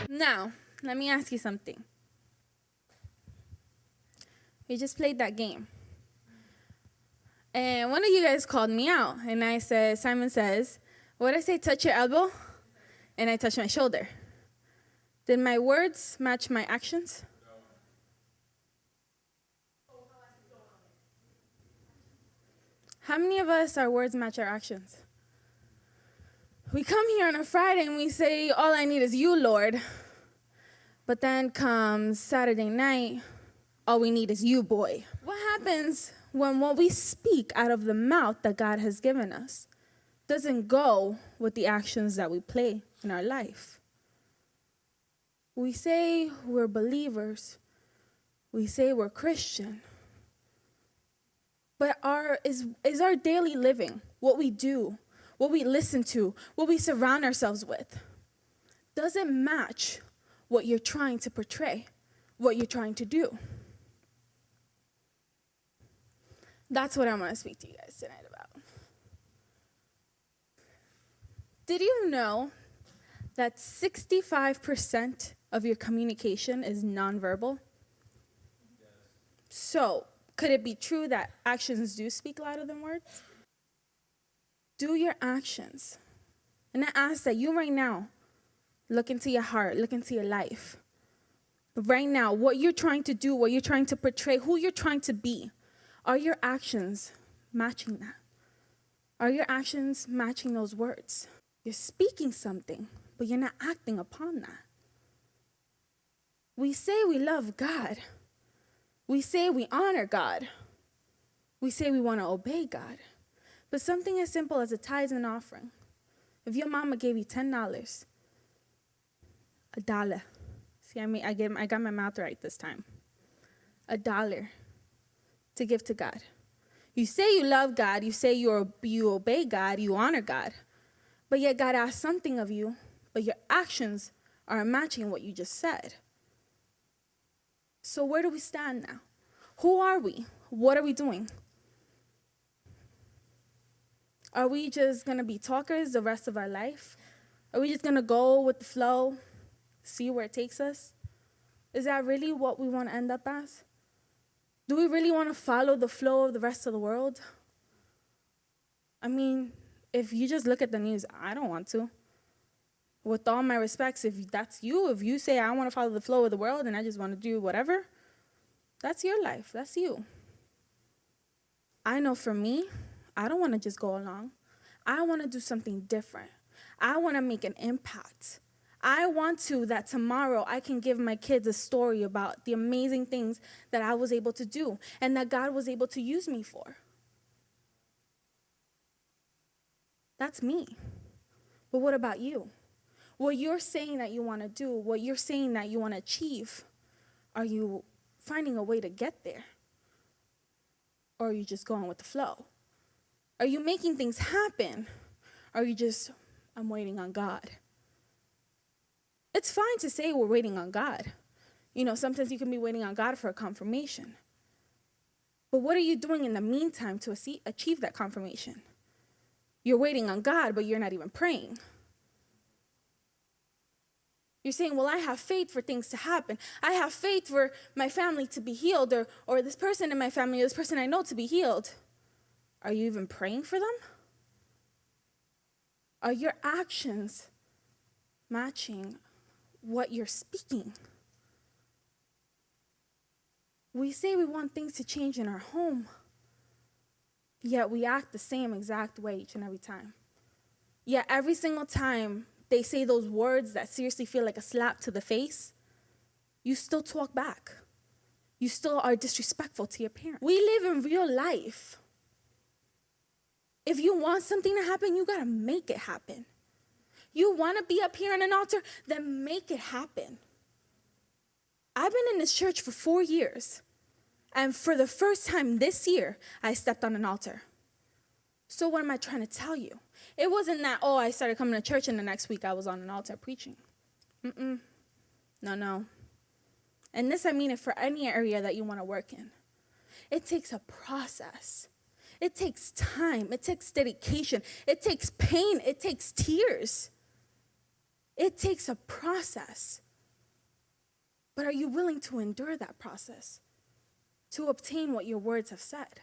Now, let me ask you something. We just played that game. And one of you guys called me out. And I said, Simon says, what did I say, touch your elbow? And I touched my shoulder. Did my words match my actions? How many of us, our words match our actions? We come here on a Friday and we say, all I need is you, Lord. But then comes Saturday night, all we need is you, boy. What happens when what we speak out of the mouth that God has given us doesn't go with the actions that we play in our life? We say we're believers. We say we're Christian. But is our daily living, what we do, what we listen to, what we surround ourselves with, does it match what you're trying to portray, what you're trying to do? That's what I want to speak to you guys tonight about. Did you know that 65% of your communication is nonverbal? Yes. So, could it be true that actions do speak louder than words? Do your actions. And I ask that you right now look into your heart, look into your life. Right now, what you're trying to do, what you're trying to portray, who you're trying to be, are your actions matching that? Are your actions matching those words? You're speaking something, but you're not acting upon that. We say we love God. We say we honor God. We say we want to obey God. But something as simple as a tithe and offering. If your mama gave you $10, $1. See, I got my mouth right this time. $1 to give to God. You say you love God. You say you obey God. You honor God. But yet God asks something of you, but your actions aren't matching what you just said. So where do we stand now? Who are we? What are we doing? Are we just going to be talkers the rest of our life? Are we just going to go with the flow, see where it takes us? Is that really what we want to end up as? Do we really want to follow the flow of the rest of the world? I mean, if you just look at the news, I don't want to. With all my respects, if that's you, if you say I want to follow the flow of the world and I just want to do whatever, that's your life. That's you. I know for me, I don't want to just go along. I want to do something different. I want to make an impact. I want to that tomorrow I can give my kids a story about the amazing things that I was able to do and that God was able to use me for. That's me. But what about you? What you're saying that you want to do, what you're saying that you want to achieve, are you finding a way to get there? Or are you just going with the flow? Are you making things happen? Or are you just, I'm waiting on God? It's fine to say we're waiting on God. You know, sometimes you can be waiting on God for a confirmation. But what are you doing in the meantime to achieve that confirmation? You're waiting on God, but you're not even praying. You're saying, well, I have faith for things to happen. I have faith for my family to be healed, or this person in my family, or this person I know to be healed. Are you even praying for them? Are your actions matching what you're speaking? We say we want things to change in our home, yet we act the same exact way each and every time. Yet every single time they say those words that seriously feel like a slap to the face, you still talk back. You still are disrespectful to your parents. We live in real life. If you want something to happen, you got to make it happen. You want to be up here on an altar, then make it happen. I've been in this church for 4 years, and for the first time this year, I stepped on an altar. So what am I trying to tell you? It wasn't that, I started coming to church and the next week I was on an altar preaching. No. And this, I mean it for any area that you want to work in. It takes a process. It takes time. It takes dedication. It takes pain. It takes tears. It takes a process. But are you willing to endure that process to obtain what your words have said?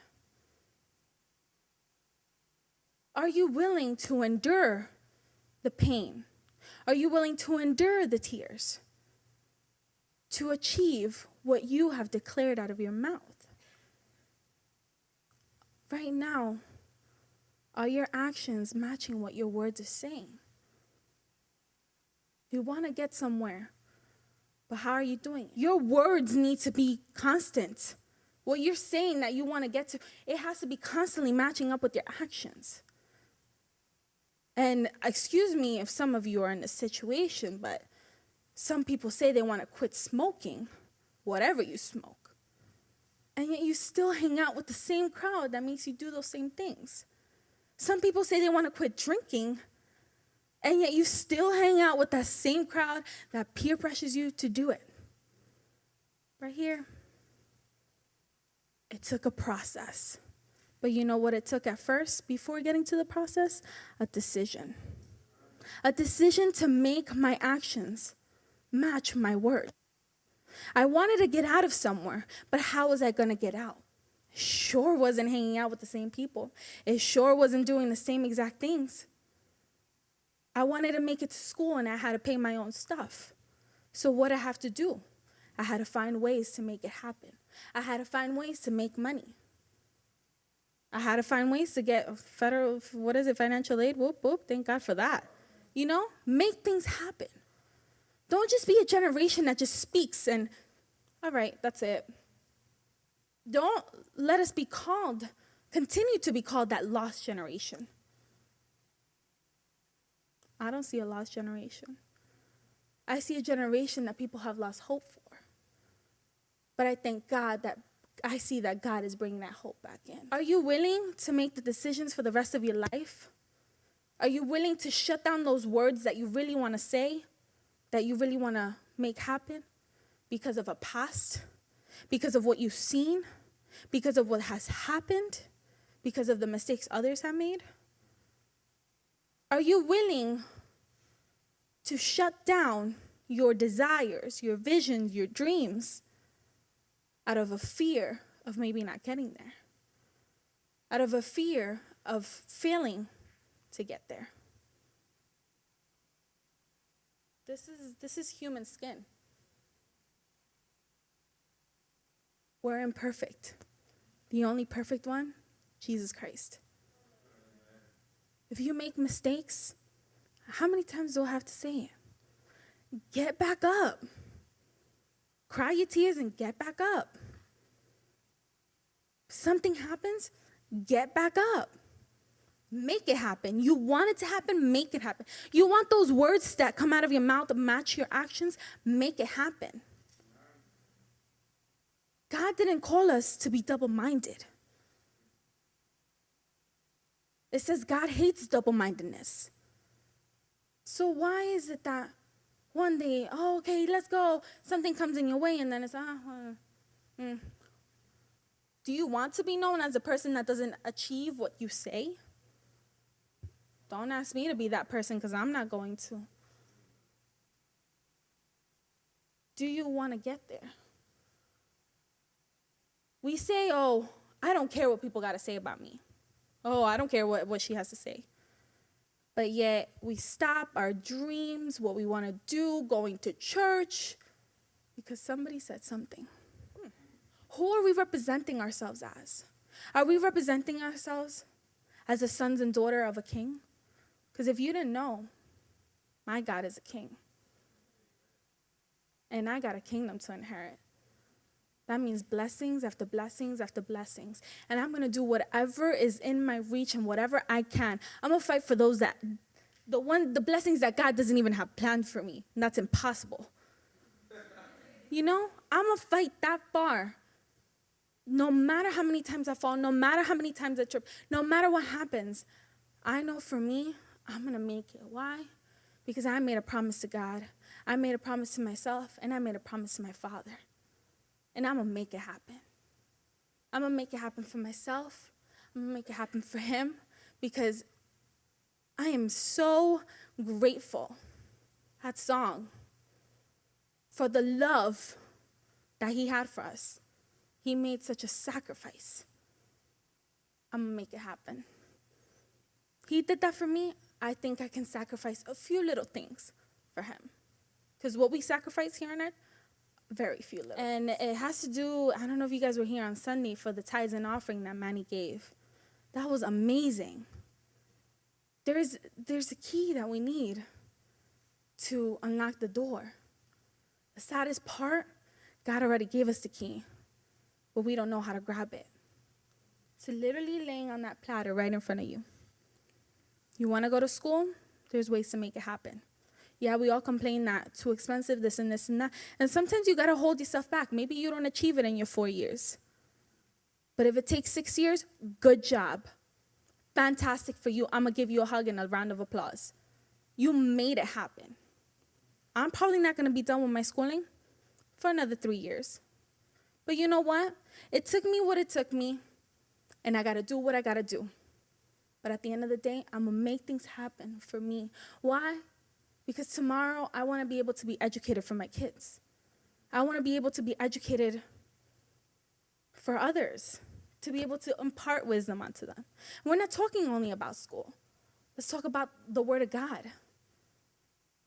Are you willing to endure the pain? Are you willing to endure the tears to achieve what you have declared out of your mouth? Right now, are your actions matching what your words are saying? You want to get somewhere, but how are you doing it? Your words need to be constant. What you're saying that you want to get to, it has to be constantly matching up with your actions. And excuse me if some of you are in a situation, but some people say they want to quit smoking, whatever you smoke. And yet you still hang out with the same crowd that makes you do those same things. Some people say they want to quit drinking, and yet you still hang out with that same crowd that peer pressures you to do it. Right here. It took a process. But you know what it took at first, before getting to the process? A decision. A decision to make my actions match my word. I wanted to get out of somewhere, but how was I going to get out? Sure wasn't hanging out with the same people. It sure wasn't doing the same exact things. I wanted to make it to school, and I had to pay my own stuff. So what did I have to do? I had to find ways to make it happen. I had to find ways to make money. I had to find ways to get financial aid. Whoop, whoop, thank God for that. Make things happen. Don't just be a generation that just speaks and, all right, that's it. Don't let us continue to be called that lost generation. I don't see a lost generation. I see a generation that people have lost hope for. But I thank God that I see that God is bringing that hope back in. Are you willing to make the decisions for the rest of your life? Are you willing to shut down those words that you really want to say, that you really want to make happen because of a past, because of what you've seen, because of what has happened, because of the mistakes others have made? Are you willing to shut down your desires, your visions, your dreams out of a fear of maybe not getting there, out of a fear of failing to get there? This is human skin. We're imperfect. The only perfect one, Jesus Christ. If you make mistakes, how many times do I have to say it? Get back up. Cry your tears and get back up. Something happens, get back up. Make it happen. You want it to happen, make it happen. You want those words that come out of your mouth to match your actions, make it happen. God didn't call us to be double-minded. It says God hates double-mindedness. So why is it that one day, okay, let's go, something comes in your way, and then it's, Do you want to be known as a person that doesn't achieve what you say? Don't ask me to be that person, because I'm not going to. Do you want to get there? We say, I don't care what people got to say about me. I don't care what she has to say. But yet we stop our dreams, what we want to do, going to church, because somebody said something. Who are we representing ourselves as? Are we representing ourselves as the sons and daughter of a king? Because if you didn't know, my God is a king. And I got a kingdom to inherit. That means blessings after blessings after blessings. And I'm going to do whatever is in my reach and whatever I can. I'm going to fight for those the blessings that God doesn't even have planned for me. And that's impossible. I'm going to fight that far. No matter how many times I fall, no matter how many times I trip, no matter what happens, I know for me, I'm going to make it. Why? Because I made a promise to God. I made a promise to myself, and I made a promise to my Father. and I'm going to make it happen. I'm going to make it happen for myself. I'm going to make it happen for him, because I am so grateful, that song, for the love that he had for us. He made such a sacrifice. I'm going to make it happen. He did that for me. I think I can sacrifice a few little things for him. Because what we sacrifice here on earth, very few little. And it has to do, I don't know if you guys were here on Sunday for the tithes and offering that Manny gave. That was amazing. There's a key that we need to unlock the door. The saddest part, God already gave us the key, but we don't know how to grab it. It's literally laying on that platter right in front of you. You want to go to school? There's ways to make it happen. Yeah, we all complain that too expensive, this and that. And sometimes you got to hold yourself back. Maybe you don't achieve it in your 4 years. But if it takes 6 years, good job. Fantastic for you. I'm going to give you a hug and a round of applause. You made it happen. I'm probably not going to be done with my schooling for another 3 years. But you know what? It took me what it took me, and I got to do what I got to do. But at the end of the day, I'm going to make things happen for me. Why? Because tomorrow I want to be able to be educated for my kids. I want to be able to be educated for others, to be able to impart wisdom onto them. We're not talking only about school. Let's talk about the Word of God.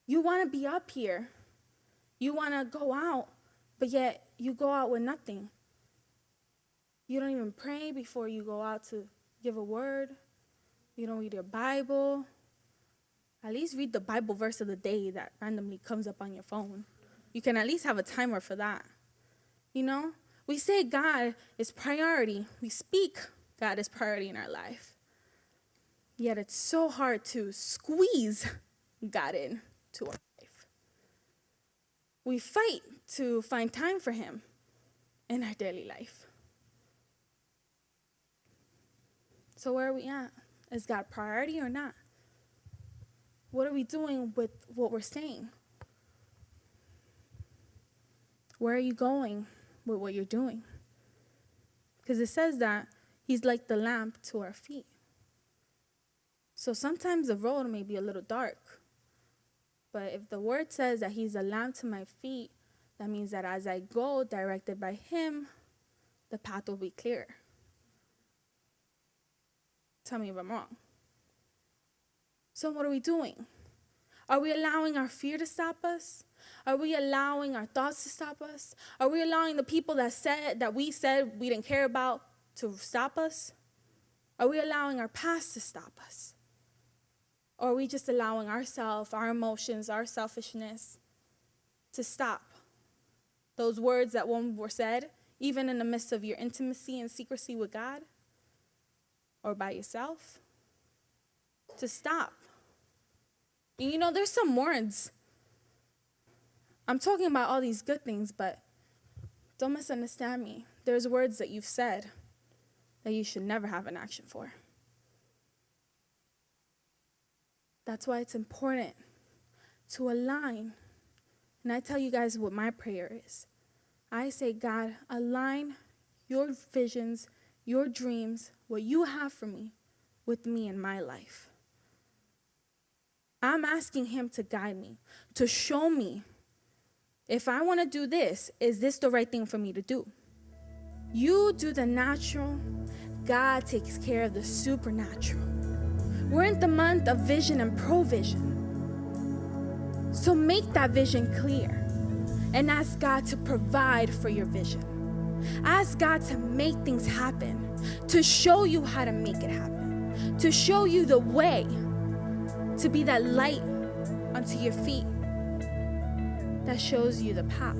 You want to be up here. You want to go out, but yet you go out with nothing. You don't even pray before you go out to give a word. You don't read your Bible. At least read the Bible verse of the day that randomly comes up on your phone. You can at least have a timer for that. You know? We say God is priority. We speak God is priority in our life. Yet it's so hard to squeeze God into our life. We fight to find time for him in our daily life. So where are we at? Is God priority or not? What are we doing with what we're saying? Where are you going with what you're doing? Because it says that he's like the lamp to our feet. So sometimes the road may be a little dark. But if the word says that he's a lamp to my feet, that means that as I go directed by him, the path will be clear. Tell me if I'm wrong. So what are we doing? Are we allowing our fear to stop us? Are we allowing our thoughts to stop us? Are we allowing the people that we said we didn't care about to stop us? Are we allowing our past to stop us? Or are we just allowing ourselves, our emotions, our selfishness to stop those words that were said, even in the midst of your intimacy and secrecy with God or by yourself, to stop? And you know, there's some words. I'm talking about all these good things, but don't misunderstand me. There's words that you've said that you should never have an action for. That's why it's important to align. And I tell you guys what my prayer is. I say, God, align your visions, your dreams, what you have for me, with me in my life. I'm asking him to guide me, to show me, if I want to do this, is this the right thing for me to do? You do the natural, God takes care of the supernatural. We're in the month of vision and provision. So make that vision clear and ask God to provide for your vision. Ask God to make things happen, to show you how to make it happen, to show you the way, to be that light unto your feet that shows you the path.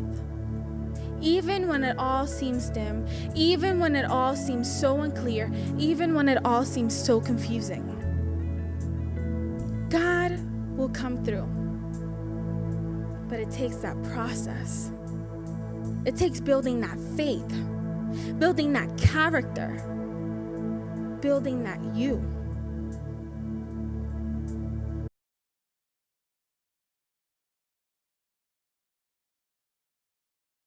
Even when it all seems dim, even when it all seems so unclear, even when it all seems so confusing, God will come through. But it takes that process. It takes building that faith, building that character, building that you.